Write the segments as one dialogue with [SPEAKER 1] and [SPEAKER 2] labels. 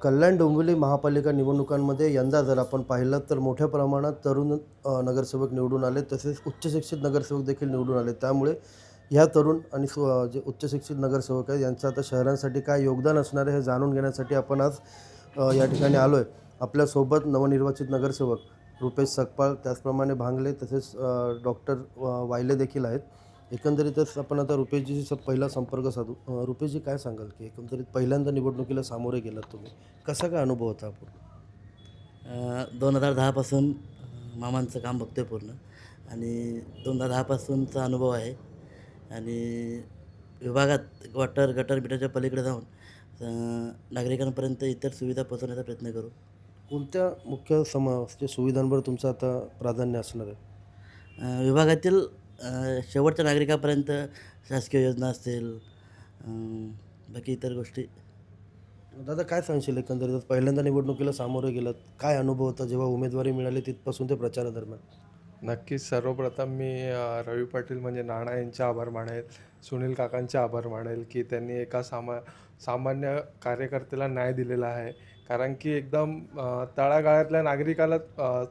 [SPEAKER 1] कल्याण डोंबिवली महापालिका निवडणुकांमध्ये यंदा जर आपण पाहिलं तर मोठ्या प्रमाणात तरुण नगरसेवक निवडून आले, तसेच उच्च शिक्षित नगरसेवक देखील निवडून आले. त्यामुळे ह्या तरुण आणि जे उच्च शिक्षित नगरसेवक आहेत यांचं आता शहरांसाठी काय योगदान असणार आहे हे जाणून घेण्यासाठी आपण आज या ठिकाणी आलो आहे. आपल्यासोबत नवनिर्वाचित नगरसेवक रुपेश सकपाळ, त्याचप्रमाणे भांगले, तसेच डॉक्टर वायले देखील आहेत. एकंदरीतच आपण आता रुपेशजीचा पहिला संपर्क साधू. रुपेशजी, काय सांगाल की एकंदरीत पहिल्यांदा निवडणुकीला सामोरे गेलात तुम्ही, कसा काय अनुभव होता पूर्ण?
[SPEAKER 2] 2010पासून मामांचं काम बघतो आहे पूर्ण आणि 2010पासूनचा अनुभव आहे. आणि विभागात गटर बिटाच्या पलीकडे जाऊन नागरिकांपर्यंत इतर सुविधा पोहोचवण्याचा प्रयत्न करू.
[SPEAKER 1] कोणत्या मुख्य सुविधांवर तुमचं आता प्राधान्य असणार आहे?
[SPEAKER 2] विभागातील शेवटच्या नागरिकापर्यंत शासकीय योजना असतील, बाकी इतर गोष्टी.
[SPEAKER 1] दादा, काय सांगशील एकंदरीत पहिल्यांदा निवडणुकीला सामोरे गेलात, काय अनुभव होता जेव्हा उमेदवारी मिळाली तिथपासून ते प्रचारादरम्यान?
[SPEAKER 3] नक्कीच सर्वप्रथम मी रवी पाटील म्हणजे नाना यांचे आभार मानेल, सुनील काकांचे आभार मानेल की त्यांनी एका सामान्य कार्यकर्त्याला न्याय दिलेला आहे. कारण की एकदम तळागाळातल्या नागरिकाला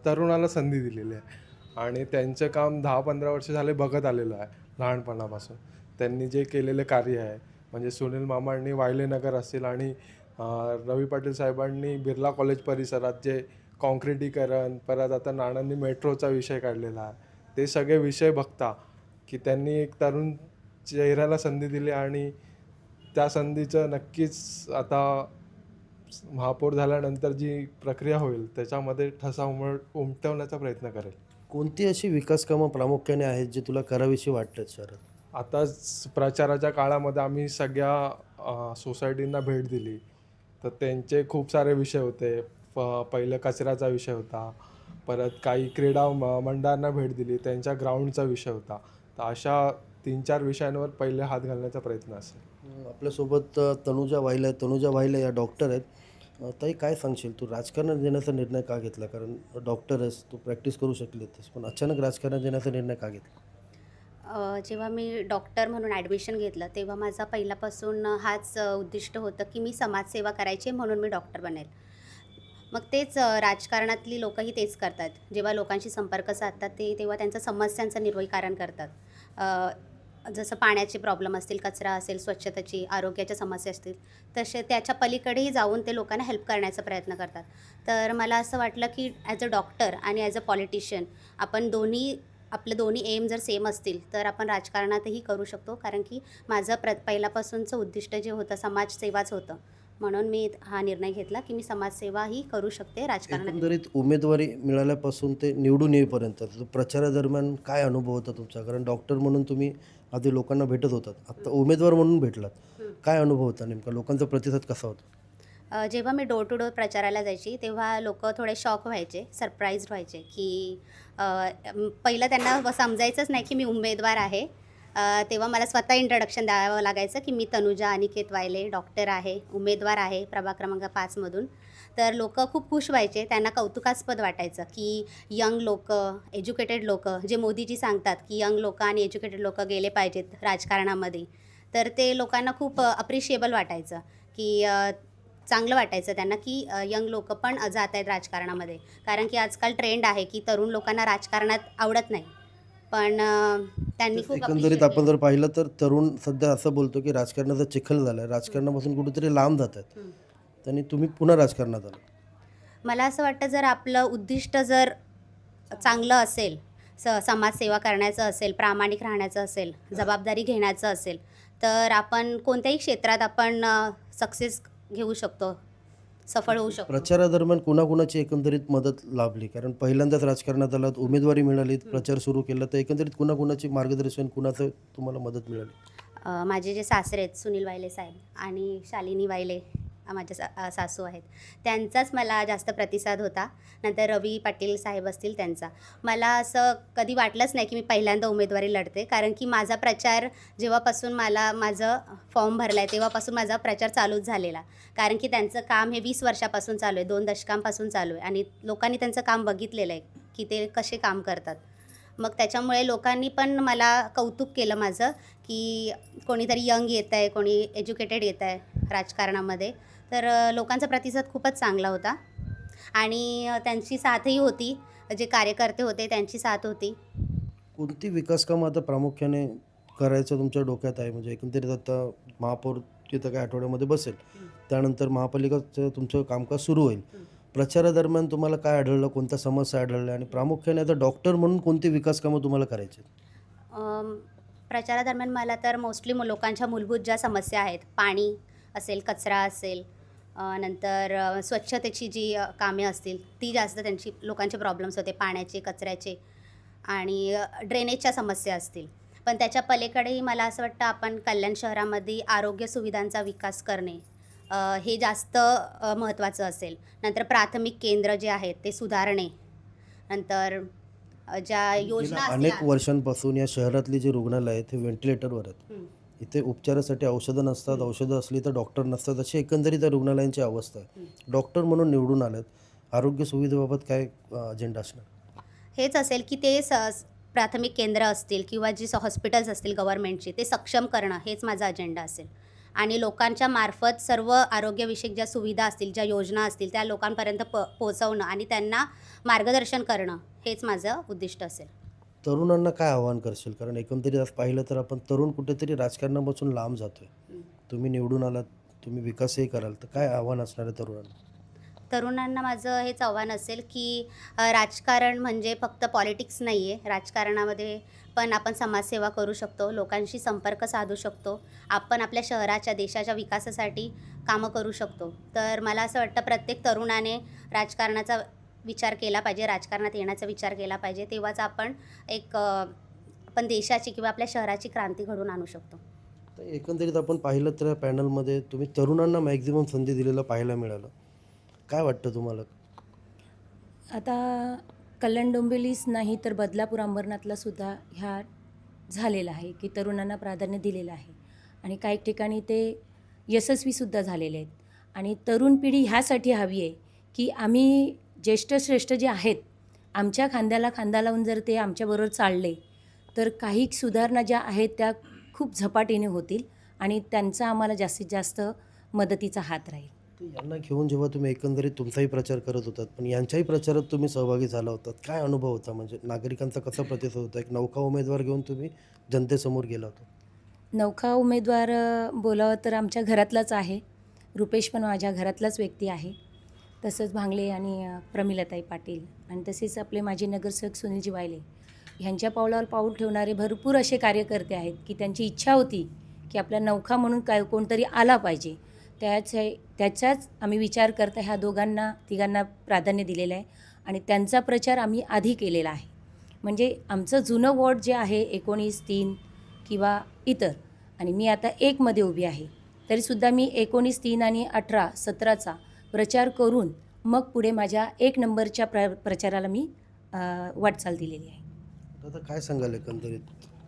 [SPEAKER 3] तरुणाला संधी दिलेली आहे आणि त्यांचं काम 10-15 वर्ष झाले बघत आलेलं आहे लहानपणापासून. त्यांनी जे केलेले कार्य आहे म्हणजे सुनील मामांनी वायलेनगर असेल आणि रवी पाटील साहेबांनी बिर्ला कॉलेज परिसरात जे कॉन्क्रिटीकरण, परत आता नानांनी मेट्रोचा विषय काढलेला आहे, ते सगळे विषय बघता की त्यांनी एक तरुण चेहऱ्याला संधी दिली आणि त्या संधीचं नक्कीच आता महापौर झाल्यानंतर जी प्रक्रिया होईल त्याच्यामध्ये ठसा उमटवण्याचा प्रयत्न करेल.
[SPEAKER 1] कोणती अशी विकास कामं प्रामुख्याने आहेत जे तुला करावीशी वाटतात शहरात?
[SPEAKER 3] आता प्रचाराच्या काळामध्ये आम्ही सगळ्या सोसायटींना भेट दिली तर त्यांचे खूप सारे विषय होते. पहिलं कचऱ्याचा विषय होता, परत काही क्रीडा मंडळांना भेट दिली, त्यांच्या ग्राउंडचा विषय होता. तर अशा 3-4 विषयांवर पहिले हात घालण्याचा प्रयत्न असेल.
[SPEAKER 1] आपल्यासोबत तनुजा वाहिले या डॉक्टर आहेत. ताई, काय सांगशील, तू राजकारणात येण्याचा निर्णय का घेतला? कारण डॉक्टर आहेस, तू प्रॅक्टिस करू शकली होतीस, पण अचानक राजकारणात येण्याचा निर्णय का घेतला?
[SPEAKER 4] जेव्हा मी डॉक्टर म्हणून ॲडमिशन घेतलं तेव्हा माझा पहिल्यापासून हाच उद्दिष्ट होतं की मी समाजसेवा करायची म्हणून मी डॉक्टर बनेल. मग तेच राजकारणातली लोकंही तेच करतात. जेव्हा लोकांशी संपर्क साधतात तेव्हा त्यांच्या समस्यांचं निर्विकारण करतात. जसं पाण्याचे प्रॉब्लेम असतील, कचरा असेल, स्वच्छतेची, आरोग्याच्या समस्या असतील, तसे त्याच्या पलीकडेही जाऊन ते लोकांना हेल्प करण्याचा प्रयत्न करतात. तर मला असं वाटलं की ॲज अ डॉक्टर आणि ॲज अ पॉलिटिशियन आपण आपले दोन्ही एम जर सेम असतील तर आपण राजकारणातही करू शकतो. कारण की माझं पहिल्यापासूनचं उद्दिष्ट जे होतं समाजसेवाच होतं, म्हणून मी हा निर्णय घेतला की मी समाजसेवाही करू शकते राजकारणात.
[SPEAKER 1] एकंदरीत उमेदवारी मिळाल्यापासून ते निवडून येईपर्यंत प्रचारादरम्यान काय अनुभव होता तुमचा? कारण डॉक्टर म्हणून तुम्ही आधी लोकांना भेटत होतात, आता उमेदवार म्हणून भेटलात, काय अनुभव होता नेमका? लोकांचा प्रतिसाद कसा होता?
[SPEAKER 4] जेव्हा मी डोर टू डोर प्रचाराला जायची तेव्हा लोक थोडे शॉक व्हायचे, सरप्राईज व्हायचे की पहिलं त्यांना समजायचंच नाही की मी उमेदवार आहे. तेव्हा मला स्वतः इंट्रोडक्शन द्यावं लागायचं की मी तनुजा अनिकेत वायले, डॉक्टर आहे, उमेदवार आहे प्रभाग क्रमांक 5मधून. तर लोक खूप खुश व्हायचे, त्यांना कौतुकास्पद वाटायचं की यंग लोक, एज्युकेटेड लोक, जे मोदीजी सांगतात की यंग लोक आणि एज्युकेटेड लोक गेले पाहिजेत राजकारणामध्ये, तर ते लोकांना खूप अप्रिशिएबल वाटायचं की चांगलं वाटायचं त्यांना की यंग लोक पण जात आहेत राजकारणामध्ये. कारण की आजकाल ट्रेंड आहे की तरुण लोकांना राजकारणात आवडत नाही, पण त्यांनी खूप
[SPEAKER 1] एकंदरीत आपण जर पाहिलं तर तरुण सध्या असं बोलतो की राजकारणाचा चिखल झाला आहे, राजकारणापासून कुठेतरी लांब जात आहेत, आणि तुम्ही पुन्हा राजकारणात आला.
[SPEAKER 4] मला असं वाटतं जर आपलं उद्दिष्ट जर चांगलं असेल, समाजसेवा करण्याचं असेल, प्रामाणिक राहण्याचं असेल, जबाबदारी घेण्याचं असेल, तर आपण कोणत्याही क्षेत्रात आपण सक्सेस घेऊ शकतो, सफळ होऊ शकतो.
[SPEAKER 1] प्रचारादरम्यान कुणाकुणाची एकंदरीत मदत लाभली? कारण पहिल्यांदाच राजकारणात आलात, उमेदवारी मिळाली, प्रचार सुरू केला, तर एकंदरीत कुणाकुणाची मार्गदर्शन, कुणाचं तुम्हाला मदत मिळाली?
[SPEAKER 4] माझे जे सासरे आहेत सुनील वायले साहेब आणि शालिनी वायले माझ्या सासू आहेत, त्यांचाच मला जास्त प्रतिसाद होता. नंतर रवी पाटील साहेब असतील त्यांचा. मला असं कधी वाटलंच नाही की मी पहिल्यांदा उमेदवारी लढते, कारण की माझा प्रचार जेव्हापासून माझं फॉर्म भरला आहे तेव्हापासून माझा प्रचार चालूच झालेला. कारण की त्यांचं काम हे 20 वर्षापासून चालू आहे, 2 दशकांपासून चालू आहे आणि लोकांनी त्यांचं काम बघितलेलं आहे की ते कसे काम करतात. मग त्याच्यामुळे लोकांनी पण मला कौतुक केलं माझं की कोणीतरी यंग येत आहे, कोणी एज्युकेटेड येत आहे राजकारणामध्ये. तर लोकांचा प्रतिसाद खूपच चांगला होता आणि त्यांची साथही होती, जे कार्यकर्ते होते त्यांची साथ होती.
[SPEAKER 1] कोणती विकास कामं आता प्रामुख्याने करायचं तुमच्या डोक्यात आहे? म्हणजे एकंदरीत आता महापौर तिथं काही आठवड्यामध्ये बसेल. त्यानंतर महापालिकाचं तुमचं कामकाज सुरू होईल. प्रचारादरम्यान तुम्हाला काय आढळलं? कोणत्या समस्या आढळल्या? आणि प्रामुख्याने आता डॉक्टर म्हणून कोणती विकास कामं तुम्हाला करायची आहेत?
[SPEAKER 4] प्रचारादरम्यान मला तर मोस्टली लोकांच्या मूलभूत ज्या समस्या आहेत, पाणी असेल, कचरा असेल, नंतर स्वच्छतेची जी कामे असतील ती जास्त त्यांची लोकांचे प्रॉब्लेम्स होते, पाण्याचे, कचऱ्याचे आणि ड्रेनेजच्या समस्या असतील. पण त्याच्या पलीकडेही मला असं वाटतं आपण कल्याण शहरामध्ये आरोग्य सुविधांचा विकास करणे हे जास्त महत्त्वाचं असेल. नंतर प्राथमिक केंद्र जे आहेत ते सुधारणे, नंतर ज्या योजना
[SPEAKER 1] गेल्या अनेक
[SPEAKER 4] असतील.
[SPEAKER 1] वर्षांपासून या शहरातली जी रुग्णालय आहेत ते व्हेंटिलेटरवर आहेत.
[SPEAKER 4] हं.
[SPEAKER 1] इथे उपचारासाठी औषधं नसतात, औषधं असली तर डॉक्टर नसतात, अशी एकंदरीत त्या रुग्णालयांची अवस्था आहे. डॉक्टर म्हणून निवडून आलेत. आरोग्य सुविधेबाबत काय अजेंडा असणार?
[SPEAKER 4] हेच असेल की ते प्राथमिक केंद्र असतील किंवा जी हॉस्पिटल्स असतील गव्हर्नमेंटची ते सक्षम करणं हेच माझा अजेंडा असेल आणि लोकांच्या मार्फत सर्व आरोग्यविषयक ज्या सुविधा असतील, ज्या योजना असतील त्या लोकांपर्यंत पोहोचवणं आणि त्यांना मार्गदर्शन करणं हेच माझं उद्दिष्ट असेल.
[SPEAKER 1] तरुणांना काय आव्हान करशील? कारण एकंदरीत आज पाहिलं तर आपण तरुण कुठेतरी राजकारणापासून लांब जातोय. तुम्ही निवडून आलात, तुम्ही विकासही कराल, तर काय आव्हान असणार आहे तरुणांना?
[SPEAKER 4] तरुणांना माझं हेच आव्हान असेल की राजकारण म्हणजे फक्त पॉलिटिक्स नाही आहे. राजकारणामध्ये पण आपण समाजसेवा करू शकतो, लोकांशी संपर्क साधू शकतो, आपण आपल्या शहराच्या, देशाच्या विकासासाठी कामं करू शकतो. तर मला असं वाटतं प्रत्येक तरुणाने राजकारणाचा विचार केला पाहिजे, राजकारणात येण्याचा विचार केला पाहिजे. तेव्हाच आपण आपण देशाची किंवा आपल्या शहराची क्रांती घडवून आणू शकतो.
[SPEAKER 1] तर एकंदरीत आपण पाहिलं तर या पॅनलमध्ये तुम्ही तरुणांना मॅक्झिमम संधी दिलेलं पाहायला मिळालं. काय वाटतं तुम्हाला?
[SPEAKER 5] आता कल्याण डोंबिवलीच नाही तर बदलापूर अंबरनाथला सुद्धा ह्या झालेला आहे की तरुणांना प्राधान्य दिलेलं आहे आणि काही ठिकाणी ते यशस्वीसुद्धा झालेले आहेत. आणि तरुण पिढी ह्यासाठी हवी आहे की आम्ही ज्येष्ठ श्रेष्ठ जे आहेत आमच्या खांद्याला खांदा लावून जर ते आमच्याबरोबर चालले तर काही सुधारणा ज्या आहेत त्या खूप झपाटीने होतील आणि त्यांचा आम्हाला जास्तीत जास्त मदतीचा हात राहील.
[SPEAKER 1] तर यांना घेऊन जेव्हा तुम्ही एकंदरीत तुमचाही प्रचार करत होतात, पण यांच्याही प्रचारात तुम्ही सहभागी झाला होतात, काय अनुभव होता? म्हणजे नागरिकांचा कसा प्रतिसाद होता? एक नौका उमेदवार घेऊन तुम्ही जनतेसमोर गेला होता.
[SPEAKER 5] नौका उमेदवार बोलावं तर आमच्या घरातलाच आहे. रुपेश पण माझ्या घरातलाच व्यक्ती आहे. तसंच भांगले आणि प्रमिलाताई पाटील आणि तसेच आपले माजी नगरसेवक सुनीलजी वायले ह्यांच्या पावलावर पाऊल ठेवणारे भरपूर असे कार्यकर्ते आहेत की त्यांची इच्छा होती की आपला नौका म्हणून काय कोणतरी आला पाहिजे. त्याचाच आम्ही विचार करता ह्या तिघांना प्राधान्य दिलेलं आहे आणि त्यांचा प्रचार आम्ही आधी केलेला आहे. म्हणजे आमचं जुनं वॉर्ड जे आहे 19, 3 किंवा इतर आणि मी आता 1मध्ये उभी आहे तरीसुद्धा मी 19, 3 आणि 18, 17चा प्रचार करून मग पुढे माझ्या 1 नंबरच्या प्रचाराला मी वाटचाल दिलेली आहे.
[SPEAKER 1] आता काय सांगाल एकंदरीत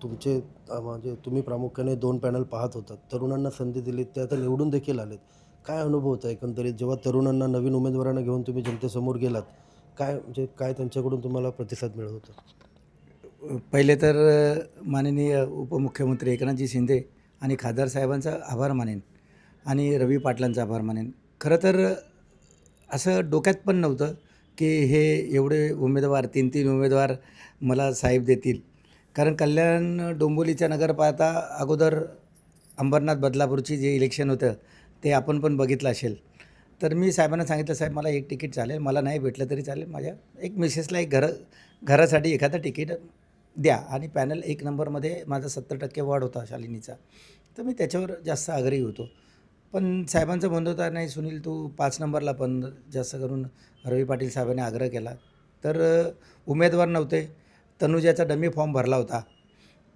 [SPEAKER 1] तुमचे म्हणजे तुम्ही प्रामुख्याने 2 पॅनल पाहत होतात, तरुणांना संधी दिली, ते आता निवडून देखील आलेत. काय अनुभव होता एकंदरीत जेव्हा तरुणांना नवीन उमेदवारांना घेऊन तुम्ही जनतेसमोर गेलात? काय त्यांच्याकडून तुम्हाला प्रतिसाद मिळत होता?
[SPEAKER 6] पहिले तर माननीय उपमुख्यमंत्री एकनाथजी शिंदे आणि खासदार साहेबांचा आभार मानेन आणि रवी पाटलांचा आभार मानेन. खरं तर असं डोक्यात पण नव्हतं की हे एवढे उमेदवार 3 उमेदवार मला साहेब देतील. कारण कल्याण डोंबिवलीच्या नगरपालिका अगोदर अंबरनाथ बदलापूरची जे इलेक्शन होतं ते आपण पण बघितलं असेल. तर मी साहेबांना सांगितलं, साहेब मला एक तिकीट चालेल, मला नाही भेटलं तरी चालेल, माझ्या एक मिसेसला एक घरासाठी एखादं तिकीट द्या. आणि पॅनल 1 नंबरमध्ये माझा 70% वॉर्ड होता शालिनीचा, तर मी त्याच्यावर जास्त आग्रही होतो. पण साहेबांचं म्हणणं होतं, नाही सुनील तू 5 नंबरला, पण जास्त करून रवी पाटील साहेबांनी आग्रह केला. तर उमेदवार नव्हते. तनुजाचा डमी फॉर्म भरला होता,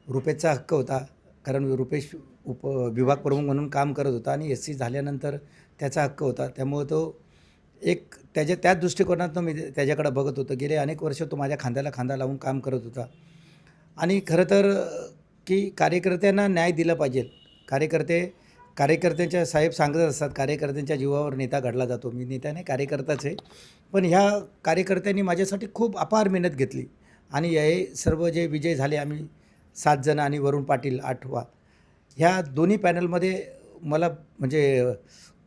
[SPEAKER 6] रुपेशचा हक्क होता, कारण रुपेश विभाग प्रमुख म्हणून काम करत होता आणि SC झाल्यानंतर त्याचा हक्क होता. त्यामुळे तो एक त्याच दृष्टिकोनातून मी त्याच्याकडे बघत होतो. गेले अनेक वर्ष तो माझ्या खांद्याला खांदा लावून काम करत होता. आणि खरं तर की कार्यकर्त्यांना न्याय दिला पाहिजे. कार्यकर्त्यांच्या साहेब सांगत असतात, कार्यकर्त्यांच्या जीवावर नेता घडला जातो. मी नेता नाही, कार्यकर्ताच आहे. पण ह्या कार्यकर्त्यांनी माझ्यासाठी खूप अपार मेहनत घेतली आणि हे सर्व जे विजय झाले, आम्ही 7 जण आणि वरुण पाटील 8वा, ह्या दोन्ही पॅनलमध्ये मला म्हणजे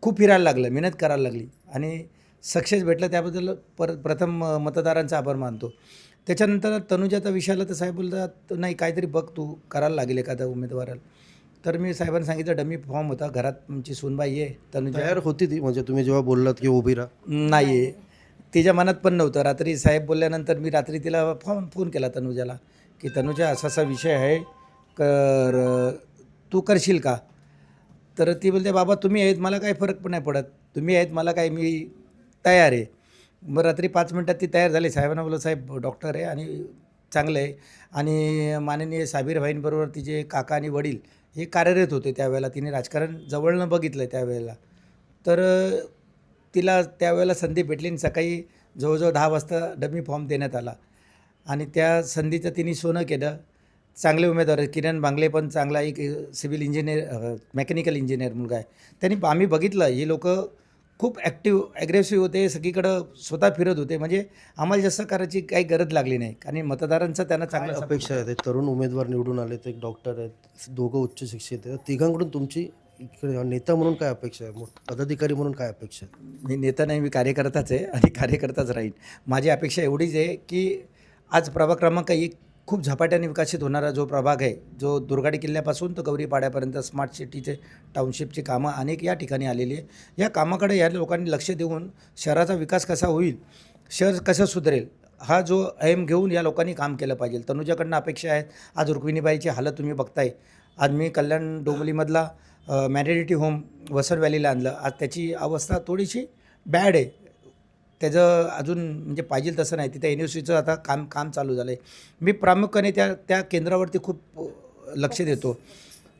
[SPEAKER 6] खूप फिरायला लागलं, मेहनत करायला लागली आणि सक्सेस भेटलं त्याबद्दल प्रथम मतदारांचा आभार मानतो. त्याच्यानंतर तनुजाचा विषय आला तर साहेब बोलतात नाही काहीतरी बघ तू करायला लागेल एखाद्या उमेदवाराला. तर मी साहेबांना सांगितलं डमी फॉर्म होता घरात, तुमची सूनबाई आहे तनुजा.
[SPEAKER 1] तयार होती ती, म्हणजे तुम्ही जेव्हा बोललात की उभी राहा?
[SPEAKER 6] नाही, तिच्या मनात पण नव्हतं. रात्री साहेब बोलल्यानंतर मी रात्री तिला फोन केला तनुजाला की तनुजा असा असा विषय आहे तू करशील का? तर ती बोलते बाबा तुम्ही आहेत मला काही फरक पण नाही पडत, तुम्ही आहेत मला काय, मी तयार आहे. मग रात्री 5 मिनटात ती तयार झाली. साहेबांना बोललं साहेब डॉक्टर आहे आणि चांगलं आहे आणि माननीय साबीर भाईंबरोबर तिचे काका आणि वडील हे कार्यरत होते त्यावेळेला. तिने राजकारण जवळनं बघितलं आहे त्यावेळेला. तर तिला त्यावेळेला संधी भेटली आणि सकाळी जवळजवळ 10 वाजता डमी फॉर्म देण्यात आला आणि त्या संधीचं तिने सोनं केलं. चांगले उमेदवार आहेत. किरण बांगले पण चांगला एक सिव्हिल इंजिनियर मेकॅनिकल इंजिनियर मुलगा आहे. त्यांनी आम्ही बघितलं ही लोकं खूप ॲग्रेसिव्ह होते, सगळीकडं स्वतः फिरत होते. म्हणजे आम्हाला जास्त करायची काही गरज लागली नाही आणि मतदारांचा त्यांना
[SPEAKER 1] काय
[SPEAKER 6] चांगला
[SPEAKER 1] अपेक्षा आहे? ते तरुण उमेदवार निवडून आले, ते एक डॉक्टर आहेत, दोघं उच्च शिक्षित आहेत. तिघांकडून तुमची इकडे नेता म्हणून काय अपेक्षा आहे, पदाधिकारी म्हणून काय अपेक्षा आहे?
[SPEAKER 6] मी नेता नाही, मी कार्यकर्ताच आहे आणि कार्यकर्ताच राहीन. माझी अपेक्षा एवढीच आहे की आज प्रभाग क्रमांक 1 खूप झपाट्याने विकसित होणारा जो प्रभाग आहे, जो दुर्गाडी किल्ल्यापासून तर गौरीपाड्यापर्यंत स्मार्ट सिटीचे टाउनशिपची कामं अनेक या ठिकाणी आलेली आहे. या कामाकडे या लोकांनी लक्ष देऊन शहराचा विकास कसा होईल, शहर कसं सुधरेल हा जो एम घेऊन या लोकांनी काम केलं पाहिजे. तनुजाकडनं अपेक्षा आहेत. आज रुक्मिणीबाईची हालत तुम्ही बघताय. आज मी कल्याण डोंबिवलीमधला मॅटर्निटी होम वसंत व्हॅलीला आणलं. आज त्याची अवस्था थोडीशी बॅड आहे. त्याचं अजून म्हणजे पाहिजे तसं नाही. तिथे NUCचं आता काम चालू झालं आहे. मी प्रामुख्याने त्या केंद्रावरती खूप लक्ष देतो.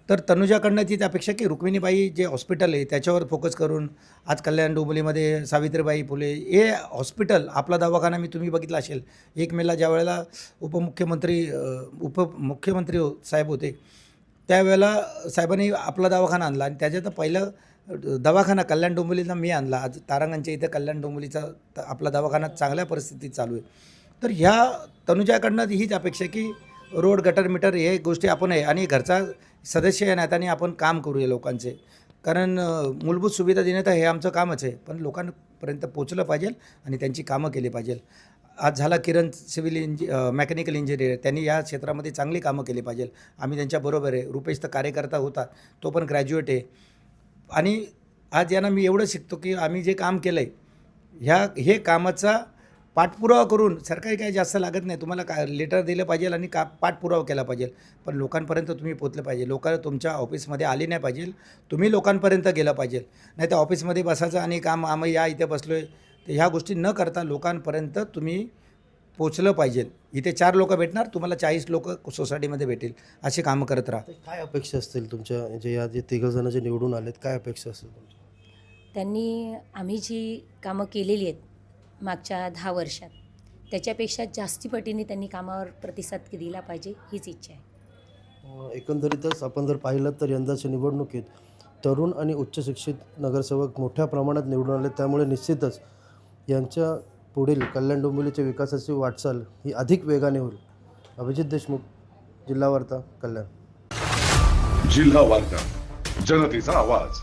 [SPEAKER 6] तर तनुजाकडनं तीच अपेक्षा की रुक्मिणीबाई जे हॉस्पिटल आहे त्याच्यावर फोकस करून आज कल्याण डोंबिवलीमध्ये सावित्रीबाई फुले हे हॉस्पिटल, आपला दवाखाना मी तुम्ही बघितला असेल. 1 मेला ज्या वेळेला उपमुख्यमंत्री साहेब होते त्यावेळेला साहेबांनी आपला दवाखाना आणला आणि त्याच्यात पहिलं दवाखाना कल्याण डोंबिवलीचा मी आणला. आज तारांगणच्या इथं कल्याण डोंबिवलीचा आपला दवाखाना चांगल्या परिस्थितीत चालू आहे. तर ह्या तनुजाकडनं हीच अपेक्षा की रोड गटर मीटर हे गोष्टी आपण आहे आणि घरचा सदस्य या नात्याने आपण काम करूया लोकांचे. कारण मूलभूत सुविधा देणं तर हे आमचं कामच आहे, पण लोकांपर्यंत पोचलं पाहिजे आणि त्यांची कामं केली पाहिजे. आज झाला किरण मेकॅनिकल इंजिनियर, त्यांनी या क्षेत्रामध्ये चांगली कामं केली पाहिजे. आम्ही त्यांच्याबरोबर आहे. रुपेश तर कार्यकर्ता होता, तो पण ग्रॅज्युएट आहे. आणि आज यांना मी एवढं शिकतो की आम्ही जे काम केलं आहे हे कामाचा पाठपुरावा करून, सरकारी काही जास्त लागत नाही, तुम्हाला लेटर दिलं पाहिजे आणि पाठपुरावा केला पाहिजे, पण लोकांपर्यंत तुम्ही पोचलं पाहिजे. लोक तुमच्या ऑफिसमध्ये आली नाही पाहिजे, तुम्ही लोकांपर्यंत गेलं पाहिजे. नाही तर ऑफिसमध्ये बसायचं आणि काम आम्ही या इथे बसलो आहे, तर ह्या गोष्टी न करता लोकांपर्यंत तुम्ही पोचलं पाहिजे. इथे 4 लोक भेटणार, तुम्हाला 40 लोक सोसायटीमध्ये भेटेल. असे कामं करत राहा.
[SPEAKER 1] काय अपेक्षा असतील तुमच्या जे तिघंजणं जे निवडून आलेत, काय अपेक्षा असतील तुमच्या?
[SPEAKER 5] त्यांनी आम्ही जी कामं केलेली आहेत मागच्या 10 वर्षात त्याच्यापेक्षा जास्ती पटीने त्यांनी कामावर प्रतिसाद दिला पाहिजे हीच इच्छा आहे.
[SPEAKER 1] एकंदरीतच आपण जर पाहिलं तर यंदाच्या निवडणुकीत तरुण आणि उच्च शिक्षित नगरसेवक मोठ्या प्रमाणात निवडून आले. त्यामुळे निश्चितच यांच्या पुढील कल्याण डोंबिवलीच्या विकासाची वाटचाल ही अधिक वेगाने होईल. अभिजित देशमुख, जिल्हा वार्ता, कल्याण.
[SPEAKER 7] जिल्हा वार्ता, जनतेचा आवाज.